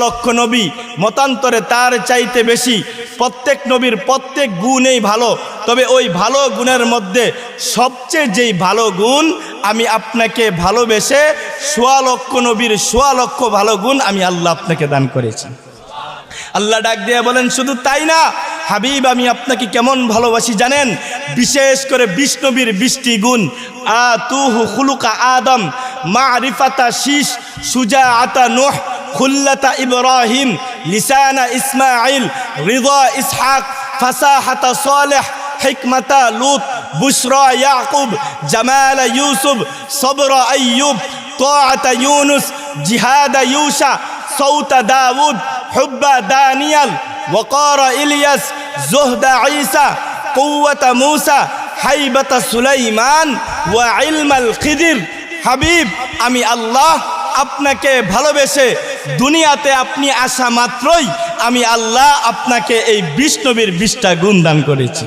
লক্ষ নবী, মতান্তরে তার চাইতে বেশি। প্রত্যেক নবীর প্রত্যেক গুণেই ভালো, তবে ওই ভালো গুণের মধ্যে সবচেয়ে যেই ভালো গুণ, আমি আপনাকে ভালোবেসে ১৬ লক্ষ নবীর ১৬ লক্ষ ভালো গুণ আমি আল্লাহ আপনাকে দান করেছি। আল্লাহ ডাক দিয়ে বলেন, শুধু তাই না হাবিব, আমি আপনাকে কেমন ভালোবাসি জানেন? বিশেষ করে ২০ নবীর ২০টি গুণ। আতুহু খুলুকা আদম, মারিফাতা শীষ, সুজাআতা নূহ, খুল্লাতা ইব্রাহিম, লিসানা ইসমাইল, রিদা ইসহাক, ফাসাহাতা সালেহ, হিকমাতা লুত, বুশরা ইয়াকুব, জামালা ইউসুফ, সবরা আইয়ুব, তাআতা ইউনুস, জিহাদা ইউসা, সৌতা দাউদ, হুব্বা দানিয়াল, ওয়াকারা ইলিয়াস, জুহদা ঈসা, কুওয়াতা মূসা, হাইবাতা সুলাইমান, ওয়া ইলমাল খিদির। হাবিব, আমি আল্লাহ আপনাকে ভালোবেসে দুনিয়াতে আপনি আসা মাত্রই আমি আল্লাহ আপনাকে এই ২০ নবীর ২০টা গুণ দান করেছি।